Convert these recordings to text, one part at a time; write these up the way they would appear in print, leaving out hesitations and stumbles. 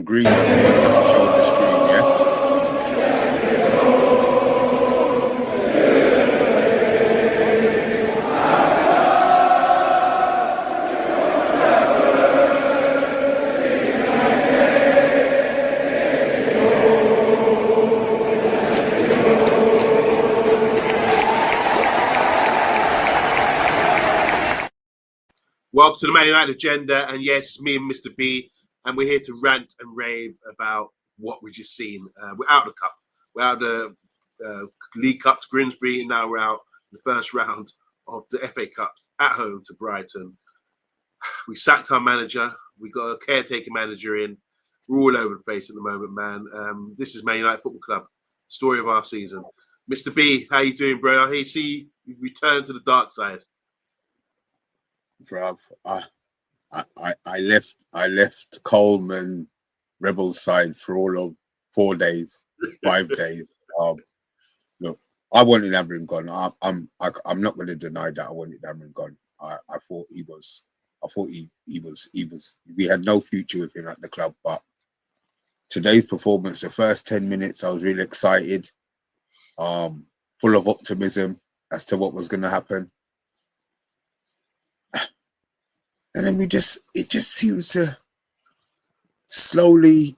green for WhatsApp to show the screen, yeah? Welcome to the Man United Agenda, and yes, it's me and Mr. B, and we're here to rant and rave about what we've just seen. We're out of the cup. We're out of the League Cup to Grimsby, and now we're out in the first round of the FA Cup at home to Brighton. We sacked our manager. We got a caretaker manager in. We're all over the place at the moment, man. This is Man United Football Club, story of our season. Mr. B, how you doing, bro? I see you returned to the dark side. Bruv, I left Coleman Rebels side for all of 4 days, 5 days. Look, I wanted Amorim gone. I'm not going to deny that I wanted Amorim gone. I thought he was. We had no future with him at the club. But today's performance, the first 10 minutes, I was really excited, full of optimism as to what was going to happen. And then it just seems to slowly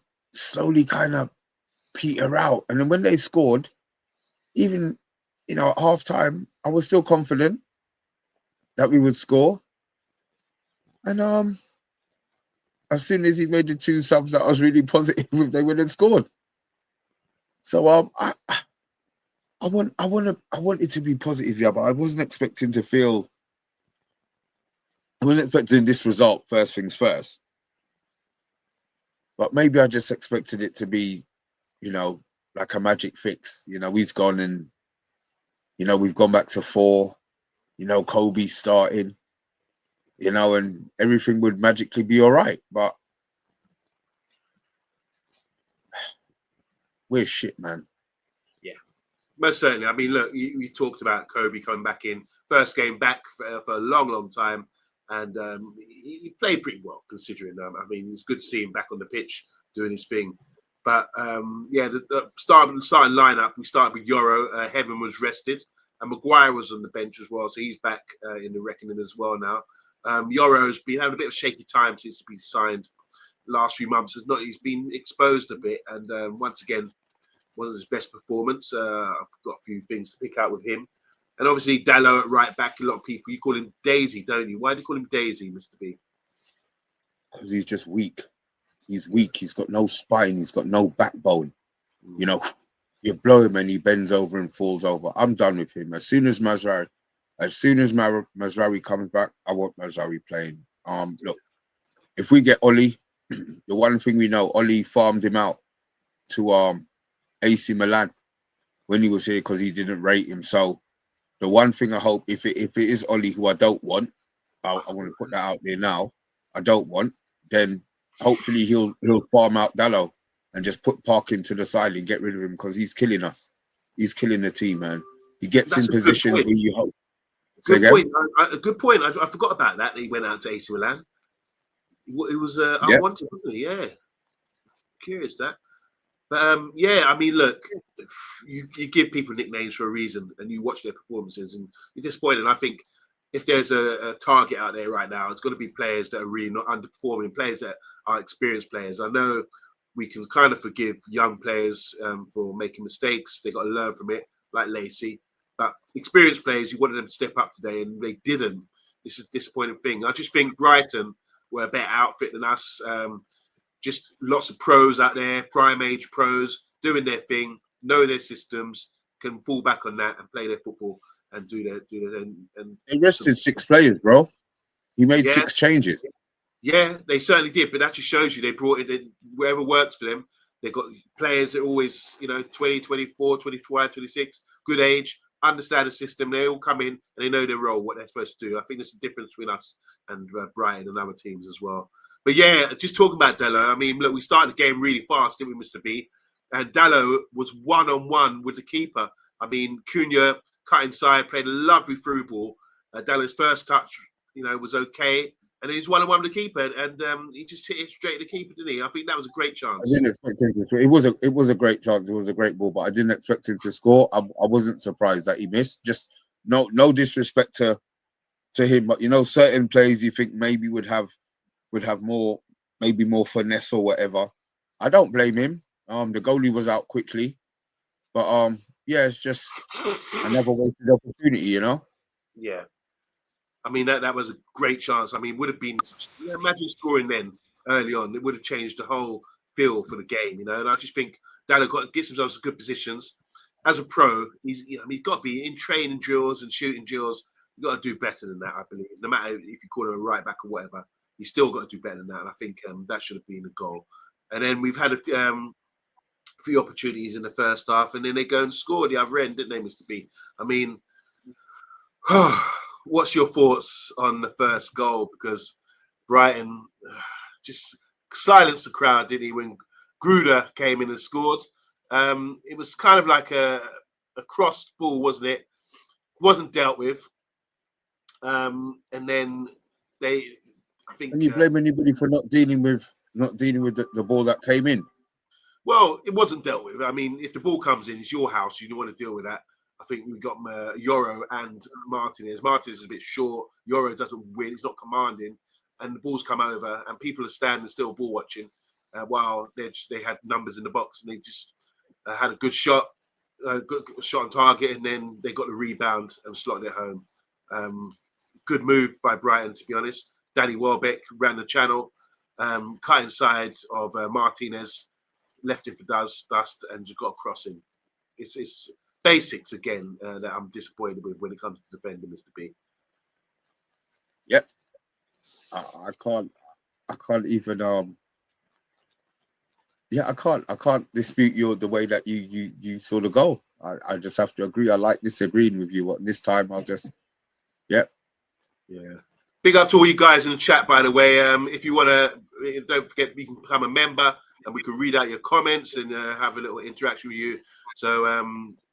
kind of peter out. And then when they scored, even, at halftime, I was still confident that we would score. And as soon as he made the 2 subs, I was really positive if they would have scored. So I wanted to be positive, yeah, but I wasn't expecting to feel. I wasn't expecting this result, first things first. But maybe I just expected it to be, like a magic fix. He's gone and, we've gone back to 4. Kobe starting, and everything would magically be all right. But we're shit, man. Yeah, most certainly. I mean, look, you talked about Kobe coming back in. First game back for a long time. And he played pretty well, considering. I mean, it's good to see him back on the pitch doing his thing. But the starting lineup, we started with Yoro. Heaven was rested, and Maguire was on the bench as well, so he's back in the reckoning as well now. Yoro's been having a bit of a shaky time since he's been signed. Last few months, he's been exposed a bit, and once again, wasn't his best performance. I've got a few things to pick out with him. And obviously, Dalot at right back, a lot of people, you call him Daisy, don't you? Why do you call him Daisy, Mr. B? Because he's just weak. He's weak. He's got no spine. He's got no backbone. You blow him and he bends over and falls over. I'm done with him. As soon as Mazraoui comes back, I want Mazraoui playing. Look, if we get Oli, the one thing we know, Oli farmed him out to AC Milan when he was here because he didn't rate him. So the one thing I hope, if it is Oli, who I don't want, I want to put that out there now, I don't want, then hopefully he'll farm out Dalot and just put Parkin to the side and get rid of him because he's killing us. He's killing the team, man. He gets in positions where you hope. Good point. A good point. I forgot about that he went out to AC Milan. It was unwanted, wasn't he? Yeah. Curious that. But I mean, look, you give people nicknames for a reason, and you watch their performances, and you're disappointed. And I think if there's a target out there right now, it's going to be players that are really not underperforming, players that are experienced players. I know we can kind of forgive young players for making mistakes; they got to learn from it, like Lacey. But experienced players, you wanted them to step up today, and they didn't. This is a disappointing thing. I just think Brighton were a better outfit than us. Just lots of pros out there, prime age pros, doing their thing, know their systems, can fall back on that and play their football and do their. And they rested 6 players, bro. He made 6 changes. Yeah, they certainly did. But that just shows you they brought it in wherever works for them. They've got players that are always, 20, 24, 25, 26, good age, understand the system. They all come in and they know their role, what they're supposed to do. I think there's a difference between us and Brighton and other teams as well. But yeah, just talking about Dalot, I mean, look, we started the game really fast, didn't we, Mr. B? And Dalot was one-on-one with the keeper. I mean, Cunha cut inside, played a lovely through ball. Dalot's first touch, was okay. and he's 1-on-1 with the keeper, and he just hit it straight at the keeper, didn't he? I think that was a great chance. I didn't expect him to. It was a great chance. It was a great ball, but I didn't expect him to score. I wasn't surprised that he missed. Just no disrespect to him, but certain players you think maybe would have more, maybe more finesse or whatever. I don't blame him. The goalie was out quickly, but yeah, it's just another wasted opportunity, Yeah. I mean, that was a great chance. I mean, would have been, imagine scoring then early on. It would have changed the whole feel for the game, And I just think Dalo gets himself in good positions. As a pro, he's got to be in training drills and shooting drills. You've got to do better than that, I believe. No matter if you call him a right back or whatever, you still got to do better than that. And I think that should have been a goal. And then we've had a few opportunities in the first half, and then they go and score the other end, didn't they, Mr. B? I mean, what's your thoughts on the first goal? Because Brighton just silenced the crowd, didn't he, when Gruder came in and scored? It was kind of like a crossed ball, wasn't it? Wasn't dealt with. And then I think. Can you blame anybody for not dealing with the ball that came in? Well, it wasn't dealt with. I mean, if the ball comes in, it's your house. You don't want to deal with that. I think we've got Yoro and Martinez. Martinez is a bit short. Yoro doesn't win. He's not commanding. And the ball's come over, and people are standing still ball watching while they had numbers in the box, and they just had a good shot on target, and then they got the rebound and slotted it home. Good move by Brighton, to be honest. Danny Welbeck ran the channel, cut inside of Martinez, left him for dust, and just got a crossing. It's basics again that I'm disappointed with when it comes to defending, Mr. B. Yep. I can't even I can't dispute the way that you saw the goal. I just have to agree. I like disagreeing with you. What this time I'll just yeah. Big up to all you guys in the chat, by the way. If you want to, don't forget, you can become a member and we can read out your comments and have a little interaction with you. So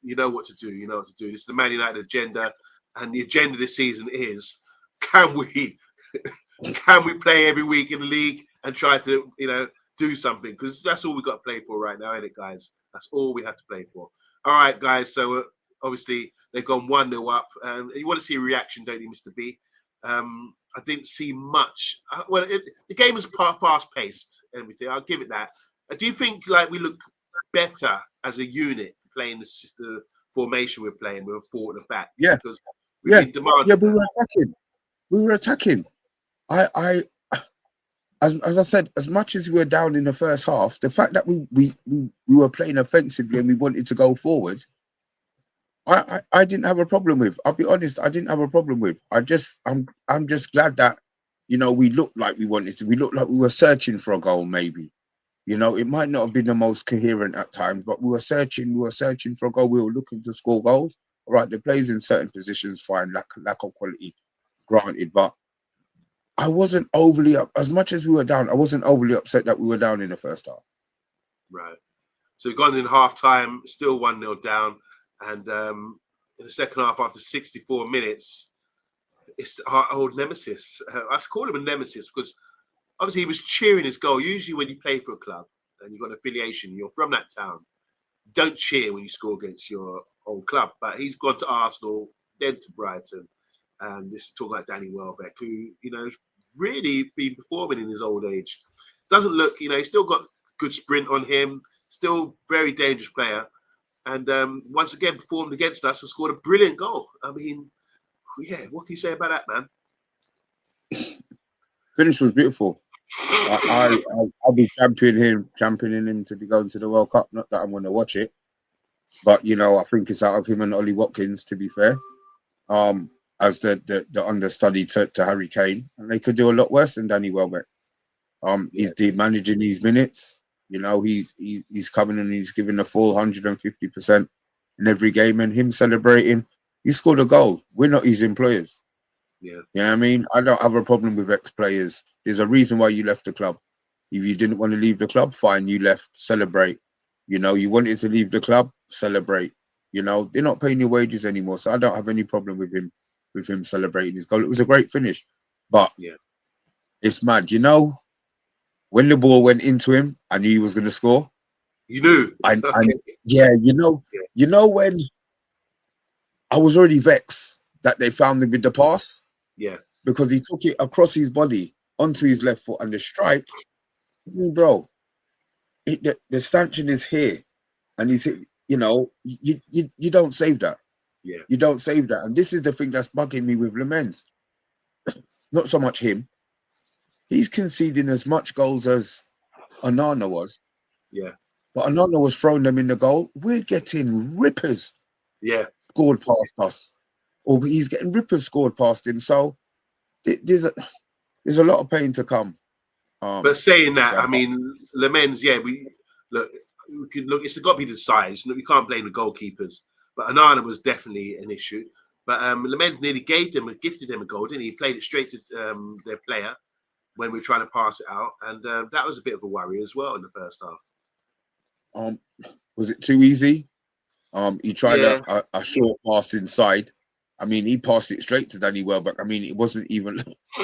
you know what to do. You know what to do. This is the Man United agenda, and the agenda this season is: can we play every week in the league and try to do something? Because that's all we got to play for right now, ain't it, guys? That's all we have to play for. All right, guys. So obviously they've gone 1-0 up, and you want to see a reaction, don't you, Mr. B? I didn't see much. The game was fast-paced and everything. I'll give it that. Do you think we look better as a unit playing the formation we're playing with a forward and back? Yeah, because we were attacking. As I said, as much as we were down in the first half, the fact that we were playing offensively and we wanted to go forward, I didn't have a problem with. I'll be honest, I didn't have a problem with. I'm just glad that we looked like we wanted to. We looked like we were searching for a goal. Maybe it might not have been the most coherent at times, but we were searching for a goal. We were looking to score goals. All right, the players in certain positions fine, lack of quality, granted, but I wasn't overly up. As much as we were down, I wasn't overly upset that we were down in the first half. Right. So we've gone in half time, still 1-0 down. And in the second half, after 64 minutes, it's our old nemesis. I call him a nemesis because obviously he was cheering his goal. Usually when you play for a club and you've got an affiliation, you're from that town, don't cheer when you score against your old club. But he's gone to Arsenal, then to Brighton. And this is talking about Danny Welbeck, who, has really been performing in his old age. Doesn't look, he's still got good sprint on him, still very dangerous player. And once again performed against us and scored a brilliant goal. I mean, yeah, what can you say about that, man? Finish was beautiful. I'll be championing him to be going to the World Cup. Not that I'm going to watch it, but I think it's out of him and Ollie Watkins, to be fair. As the understudy to Harry Kane, and they could do a lot worse than Danny Welbeck. He's managing these minutes. He's coming and he's giving the full 150% in every game, and him celebrating. He scored a goal. We're not his employers. Yeah. You know what I mean? I don't have a problem with ex-players. There's a reason why you left the club. If you didn't want to leave the club, fine, you left. Celebrate. You wanted to leave the club, celebrate. They're not paying your wages anymore, so I don't have any problem with him celebrating his goal. It was a great finish, but It's mad. You know, when the ball went into him, I knew he was going to score. You knew? And Okay. yeah, Yeah. you know when I was already vexed that they found him with the pass. Yeah. Because he took it across his body onto his left foot, and the strike, bro, the stanchion is here, and he's, you know, you don't save that. Yeah. You don't save that, and this is the thing that's bugging me with Lamens. Not so much him. He's conceding as much goals as Onana was. Yeah. But Onana was throwing them in the goal. We're getting rippers scored past us, or he's getting rippers scored past him. So there's a lot of pain to come. But saying that, yeah, I mean, Lamens, we could look. It's got to be the size. We can't blame the goalkeepers. But Onana was definitely an issue. But Lamens nearly gifted them a goal, didn't he? He played it straight to their player when we were trying to pass it out, and that was a bit of a worry as well in the first half. Was it too easy? He tried a short pass inside. I mean, he passed it straight to Danny Welbeck. I mean, it wasn't even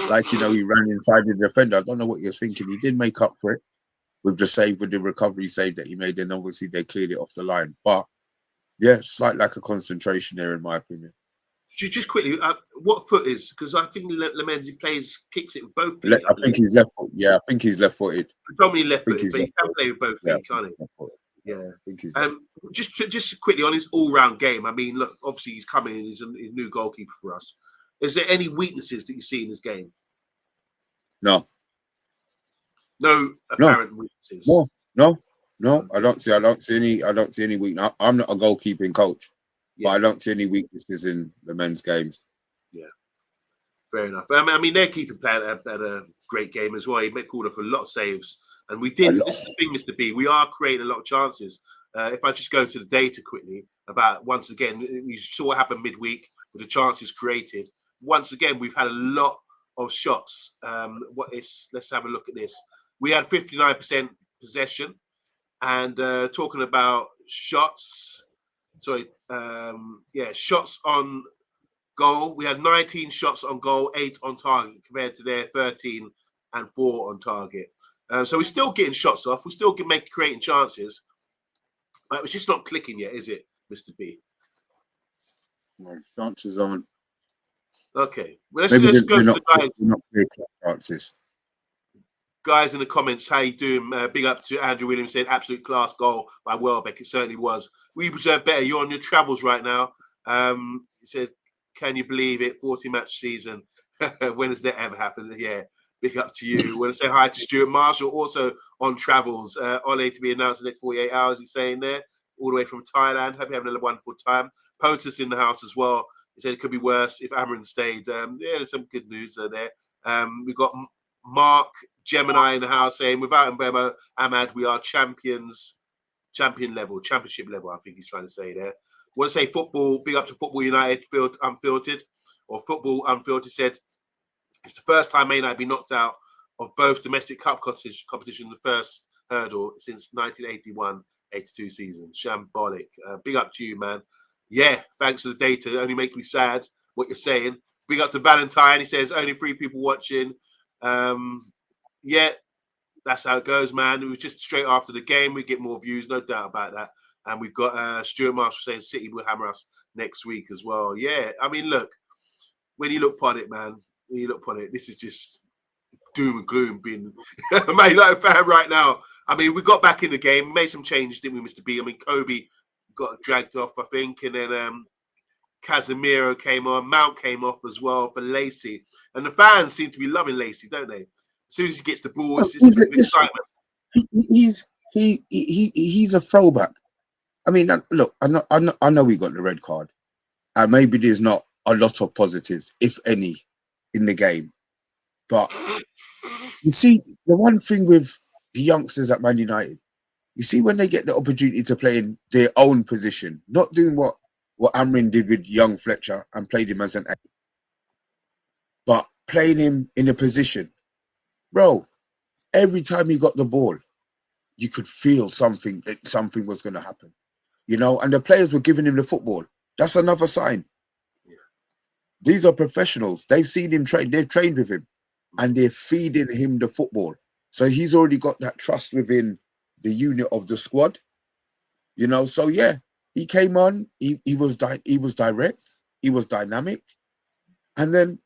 like, you know, he ran inside the defender. I don't know what he was thinking. He did make up for it with the recovery save that he made, and obviously they cleared it off the line. But yeah, slight lack of concentration there, in my opinion. Just quickly, what foot is? Because I think Lamens kicks it with both feet. I think he's left foot. Yeah, I think he's left-footed. Predominantly left-footed, but he can play with both feet, can't he? Yeah. I think he's just quickly on his all-round game. I mean, look, obviously he's coming in. He's a new goalkeeper for us. Is there any weaknesses that you see in his game? No. No apparent weaknesses. No. I don't see any weakness. I'm not a goalkeeping coach, but I don't see any weaknesses in the men's games. Yeah. Fair enough. I mean, their keeper played a great game as well. He pulled off a lot of saves. And we did. This is the thing, Mr. B. We are creating a lot of chances. If I just go to the data quickly about, once again, you saw what happened midweek with the chances created. Once again, we've had a lot of shots. Let's have a look at this. We had 59% possession, and talking about shots. Sorry, shots on goal. We had 19 shots on goal, 8 on target, compared to their 13 and 4 on target. So we're still getting shots off. We're still creating chances. But it's just not clicking yet, is it, Mr. B? No, chances aren't. Okay. Well, let's go to the guys. Not clear chances. Guys in the comments, how you doing? Big up to Andrew Williams, said absolute class goal by Welbeck. It certainly was. We deserve better. You're on your travels right now. He said, can you believe it? 40-match season. When has that ever happened? Yeah. Big up to you. Want to say hi to Stuart Marshall, also on travels. Ole to be announced in the next 48 hours, he's saying there, all the way from Thailand. Hope you're having a wonderful time. POTUS in the house as well. He said it could be worse if AMORIM stayed. There's some good news there. We've got Mark Gemini in the house saying, without Mbemo, Ahmad, we are championship level, I think he's trying to say there. Want to say football, big up to Football United, Unfiltered, or Football Unfiltered said, it's the first time Man United be knocked out of both domestic cup competition, the first hurdle since 1981-82 season. Shambolic. Big up to you, man. Yeah, thanks for the data. It only makes me sad what you're saying. Big up to Valentine. He says only 3 people watching. Yeah, that's how it goes, man. It was just straight after the game. We get more views, no doubt about that. And we've got Stuart Marshall saying City will hammer us next week as well. Yeah, I mean, look, when you look upon it, man, this is just doom and gloom being a Man United fan right now. I mean, we got back in the game, made some changes, didn't we, Mr. B? I mean, Kobe got dragged off, I think, and then Casemiro came on, Mount came off as well for Lacey. And the fans seem to be loving Lacey, don't they? As soon as he gets the ball, it's just a bit of excitement. He's a throwback. I mean, look, I know we got the red card, and maybe there's not a lot of positives, if any, in the game. But you see, the one thing with the youngsters at Man United, you see when they get the opportunity to play in their own position, not doing what AMORIM did with young Fletcher and played him as an 8, but playing him in a position. Bro, every time he got the ball, you could feel something was going to happen. You know, and the players were giving him the football. That's another sign. Yeah. These are professionals. They've seen him train. They've trained with him. and they're feeding him the football. So he's already got that trust within the unit of the squad, you know. So yeah, he came on. He was direct. He was dynamic, and then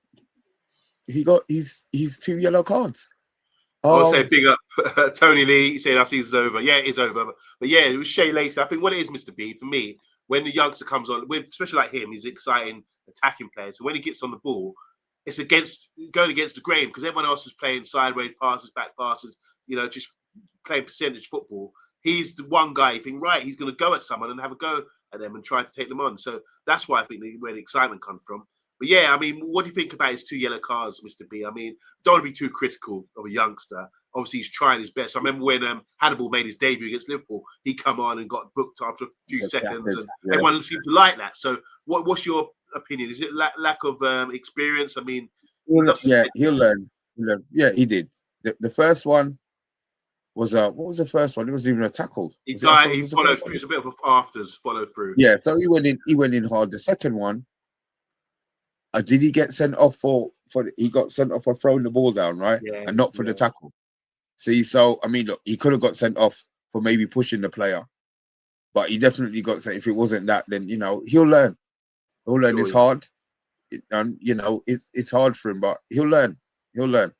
he got his 2 yellow cards. I would say big up Tony Lee. He said our season's over. Yeah, it is over. But yeah, it was Shea Lacey. I think what it is, Mr. B, for me, when the youngster comes on, with especially like him, he's an exciting attacking player. So when he gets on the ball, it's going against the grain, because everyone else is playing sideways passes, back passes, you know, just playing percentage football. He's the one guy you think, right, he's going to go at someone and have a go at them and try to take them on. So that's why I think where the excitement comes from. But yeah, I mean, what do you think about his 2 yellow cards, Mr. B? I mean, don't want to be too critical of a youngster. Obviously, he's trying his best. I remember when Hannibal made his debut against Liverpool, he come on and got booked after a few seconds, and everyone seemed to like that. So what's your opinion? Is it lack of experience? I mean, he'll learn. Yeah, he did. The first one was what was the first one? It wasn't even a tackle. He followed through. It's a bit of an afters follow through. Yeah, so he went in hard. The second one, did he get sent off for he got sent off for throwing the ball down, right? Yeah, and not for the tackle. See, so I mean, look, he could have got sent off for maybe pushing the player, but he definitely got sent. If it wasn't that, then you know he'll learn. He'll learn. Sure, it's hard, and you know it's hard for him, but he'll learn. He'll learn.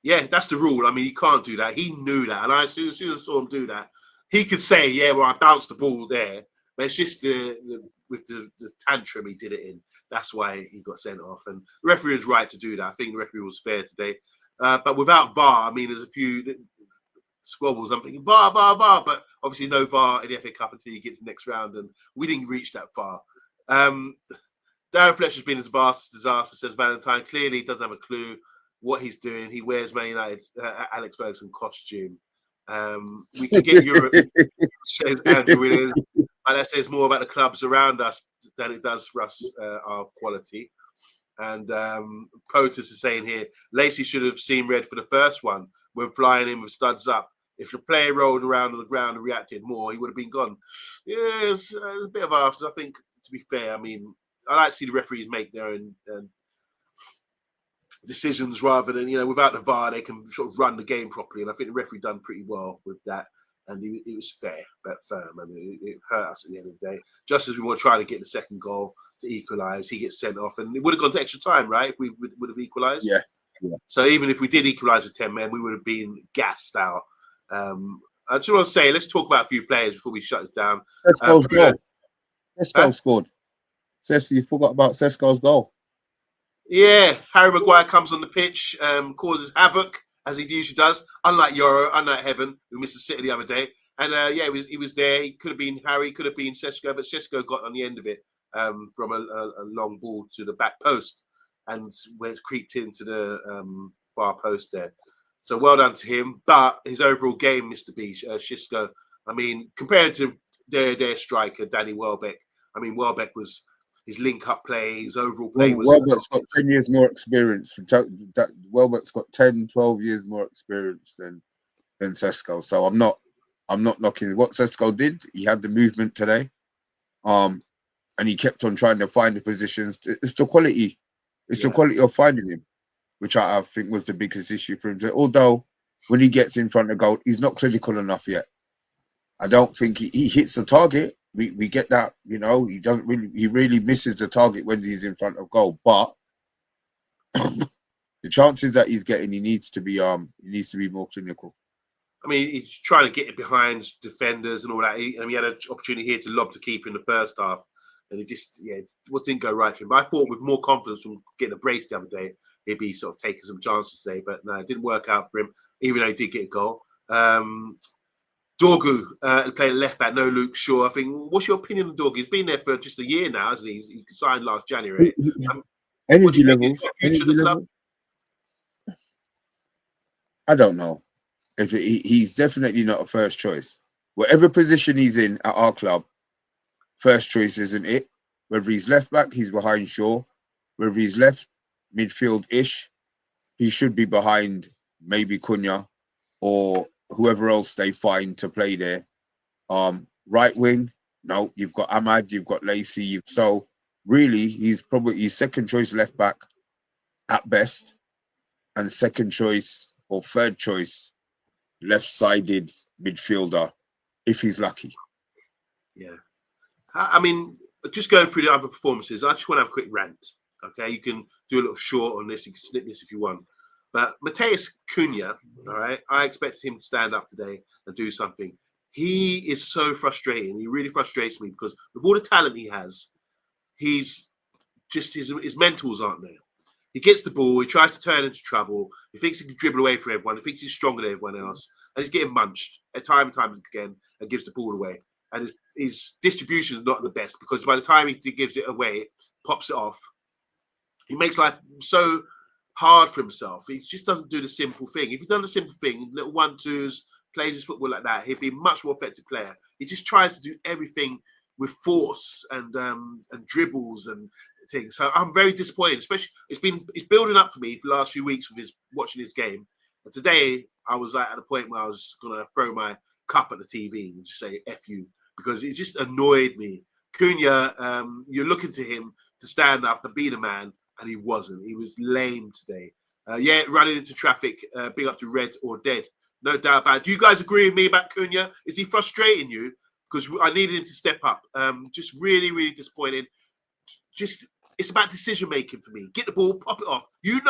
Yeah, that's the rule. I mean, he can't do that. He knew that, and as soon as I saw him do that, he could say, "Yeah, well, I bounced the ball there," but it's just with the tantrum he did it in. That's why he got sent off, and the referee was right to do that. I think the referee was fair today. But without VAR, I mean, there's a few squabbles. I'm thinking VAR, but obviously no VAR in the FA Cup until you get to the next round, and we didn't reach that far. Darren Fletcher's been a disaster, says Valentine. Clearly, he doesn't have a clue what he's doing. He wears Man United's Alex Ferguson costume. We can get Europe, says Andrew Williams, and that says more about the clubs around us than it does for us, our quality. And POTUS is saying here, Lacey should have seen red for the first one when flying in with studs up. If the player rolled around on the ground and reacted more, he would have been gone. Yeah, it's a bit of afters, I think, to be fair. I mean, I like to see the referees make their own decisions rather than, you know, without the VAR, they can sort of run the game properly. And I think the referee done pretty well with that. And it was fair, but firm. I mean, it hurt us at the end of the day. Just as we were trying to get the second goal to equalise, he gets sent off. And it would have gone to extra time, right, if we would have equalised? Yeah. So even if we did equalise with 10 men, we would have been gassed out. I just want to say, let's talk about a few players before we shut it down. Sesko's goal. Sesko scored. You forgot about Sesko's goal. Yeah, Harry Maguire comes on the pitch, causes havoc, as he usually does, unlike Euro, unlike Heaven, who missed the City the other day. And yeah, he was there. He could have been Harry, could have been Sesko, but Sesko got on the end of it from a long ball to the back post, and where it creeped into the far post there. So well done to him. But his overall game, Mr. B, Xisco, I mean, compared to their striker, Danny Welbeck, I mean, Welbeck was his link-up play, his overall play was... Welbeck's got 10 years more experience. Welbeck's got 10, 12 years more experience than Sesko. So I'm not knocking what Sesko did. He had the movement today. And he kept on trying to find the positions. It's the quality. It's the quality of finding him, which I think was the biggest issue for him. So although when he gets in front of goal, he's not clinical enough yet. I don't think he hits the target. We get that, you know, he really misses the target when he's in front of goal. But the chances that he's getting, he needs to be more clinical. I mean, he's trying to get it behind defenders and all that. He had an opportunity here to lob to keep in the first half, and it just didn't go right for him. But I thought with more confidence from getting a brace the other day, he'd be sort of taking some chances today. But no, it didn't work out for him, even though he did get a goal. Dorgu playing left back, no Luke Shaw. I think, what's your opinion on Dorgu? He's been there for just a year now, hasn't he? He signed last January. Energy levels. I don't know. If he's definitely not a first choice. Whatever position he's in at our club, first choice isn't it. Whether he's left back, he's behind Shaw. Whether he's left midfield-ish, he should be behind maybe Cunha or whoever else they find to play there. Right wing, no, you've got Ahmad, you've got Lacey. So really, he's probably second choice left back at best. and second choice or third choice left-sided midfielder if he's lucky. Yeah. I mean, just going through the other performances, I just want to have a quick rant. Okay, you can do a little short on this, you can snip this if you want. But Mateus Cunha, all right, I expected him to stand up today and do something. He is so frustrating. He really frustrates me because with all the talent he has, he's just his mentals aren't there. He gets the ball, he tries to turn into trouble. He thinks he can dribble away from everyone. He thinks he's stronger than everyone else, and he's getting munched at time and time again and gives the ball away. And his distribution is not the best because by the time he gives it away, pops it off, he makes life so hard for himself. He just doesn't do the simple thing. If he'd done the simple thing, little 1-2s, plays his football like that, he'd be a much more effective player. He just tries to do everything with force and dribbles and things. So I'm very disappointed. Especially it's building up for me for the last few weeks with watching his game. And today I was like at a point where I was gonna throw my cup at the TV and just say F you because it just annoyed me. Cunha, you're looking to him to stand up and be the man, and he wasn't. He was lame today. Running into traffic, big up to Red or Dead. No doubt about it. Do you guys agree with me about Cunha? Is he frustrating you? Because I needed him to step up. Just really, really disappointed. It's about decision making for me. Get the ball, pop it off. We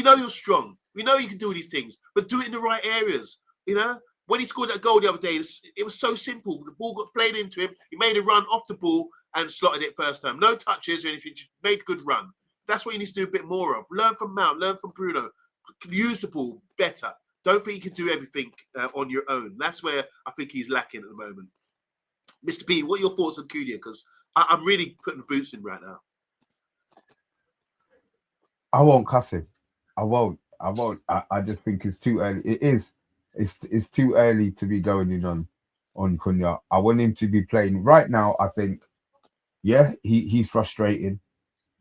know you're strong. We know you can do these things, but do it in the right areas. You know, when he scored that goal the other day, it was so simple. The ball got played into him. He made a run off the ball and slotted it first time. No touches or anything. Just made a good run. That's what you need to do a bit more of. Learn from Mount. Learn from Bruno. Use the ball better. Don't think you can do everything on your own. That's where I think he's lacking at the moment. Mr. P, what are your thoughts on Cunha? Because I'm really putting the boots in right now. I won't cuss him. I won't. I just think it's too early. It is. It's too early to be going in on Cunha. I want him to be playing right now. I think, yeah, he's frustrating,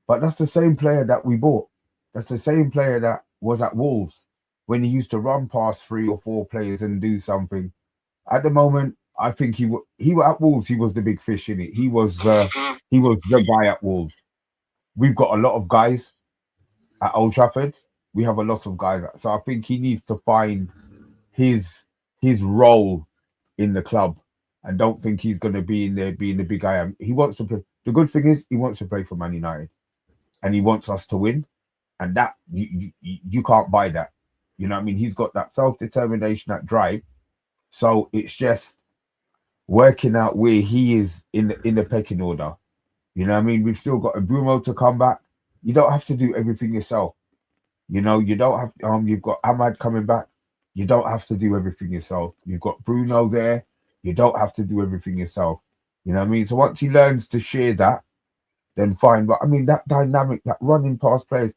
but that's the same player that we bought. That's the same player that was at Wolves when he used to run past 3 or 4 players and do something. At the moment, I think he was at Wolves. He was the big fish in it. He was the guy at Wolves. We've got a lot of guys at Old Trafford. We have a lot of guys. So I think he needs to find his role in the club. I don't think he's going to be in there being the big guy. He wants to play. The good thing is he wants to play for Man United, and he wants us to win. And that you can't buy that. You know what I mean? He's got that self-determination, that drive. So it's just working out where he is in the pecking order. You know what I mean? We've still got a Bruno to come back. You don't have to do everything yourself. You know, you don't have you've got Ahmad coming back. You don't have to do everything yourself. You've got Bruno there. You don't have to do everything yourself. You know what I mean? So once he learns to share that, then fine. But I mean, that dynamic, that running past players,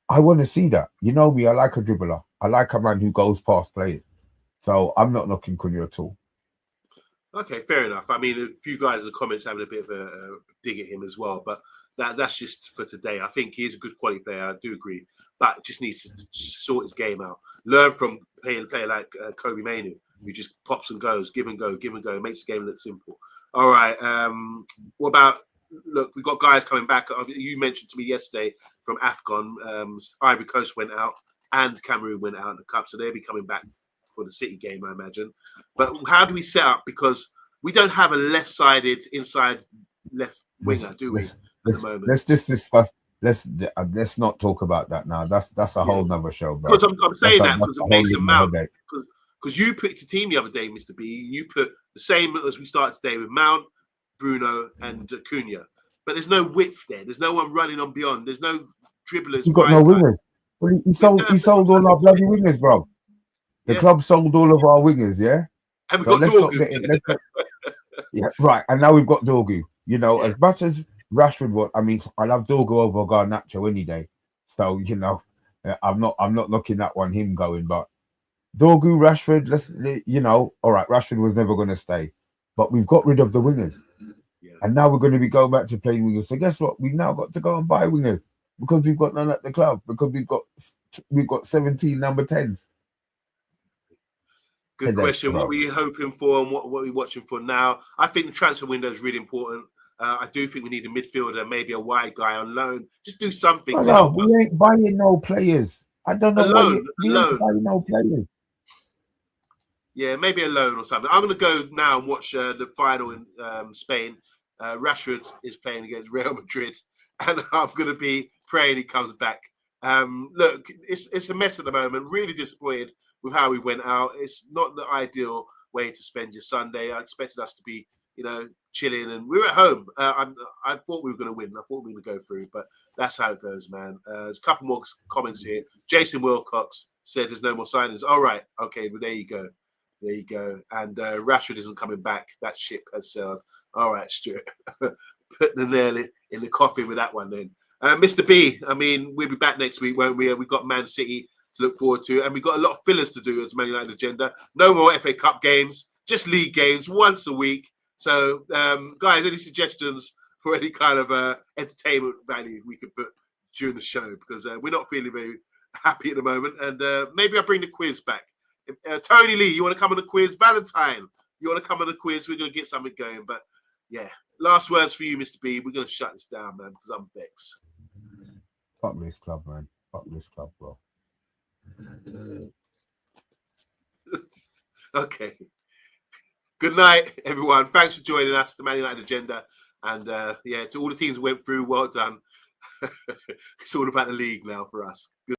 I want to see that. You know me, I like a dribbler. I like a man who goes past players. So I'm not knocking Cunha at all. Okay, fair enough. I mean, a few guys in the comments having a bit of a dig at him as well, but that's just for today. I think he is a good quality player. I do agree, but just needs to sort his game out. Learn from playing a player like Kobe Mainoo, who just pops and goes, give and go, makes the game look simple. All right. What about? Look, we've got guys coming back. You mentioned to me yesterday from AFCON, Ivory Coast went out and Cameroon went out in the cup, so they'll be coming back for the City game, I imagine. But how do we set up? Because we don't have a left-sided inside left winger, do we? At the moment, let's just discuss. Let's not talk about that now. That's a whole nother show, bro. Because I'm saying that because of Mason Mount. Because you picked a team the other day, Mr. B. You put the same as we started today with Mount, Bruno, and Cunha. But there's no width there. There's no one running on beyond. There's no dribblers. You've got no wingers. Well, he sold all our bloody wingers, bro. The club sold all of our wingers, yeah? And we've got Dorgu. Yeah, right. And now we've got Dorgu. You know, as much as Rashford was, I mean, I love Dorgu over Garnacho any day. So, you know, I'm not looking at him going, but Dorgu, Rashford, all right, Rashford was never going to stay. But we've got rid of the wingers. Yeah. And now we're going to be going back to playing wingers. So guess what? We've now got to go and buy wingers because we've got none at the club, because we've got 17 number 10s. Good question. What were you hoping for and what are we watching for now? I think the transfer window is really important. I do think we need a midfielder, maybe a wide guy on loan. Just do something to help us. We ain't buying no players. I don't know Alone. why you know players. Yeah, maybe a loan or something. I'm going to go now and watch the final in Spain. Rashford is playing against Real Madrid, and I'm going to be praying he comes back. Look, it's a mess at the moment. Really disappointed with how we went out. It's not the ideal way to spend your Sunday. I expected us to be, chilling, and we were at home. I thought we were going to win. I thought we were going to go through, but that's how it goes, man. There's a couple more comments here. Jason Wilcox said there's no more signings. All right, okay, but there you go. There you go. And Rashford isn't coming back. That ship has sailed. All right, Stuart. Put the nail in the coffin with that one then. Mr. B, I mean, we'll be back next week, won't we? We've got Man City to look forward to, and we've got a lot of fillers to do as Man United agenda. No more FA Cup games, just league games once a week. So, guys, any suggestions for any kind of entertainment value we could put during the show? Because we're not feeling very happy at the moment. And maybe I'll bring the quiz back. Tony Lee, you want to come on the quiz? Valentine, you want to come on the quiz? We're going to get something going. But, yeah, last words for you, Mr. B. We're going to shut this down, man, because I'm vexed. Fuck this club, man. Fuck this club, bro. Okay. Good night, everyone. Thanks for joining us, the Man United Agenda. And, to all the teams we went through, well done. It's all about the league now for us. Good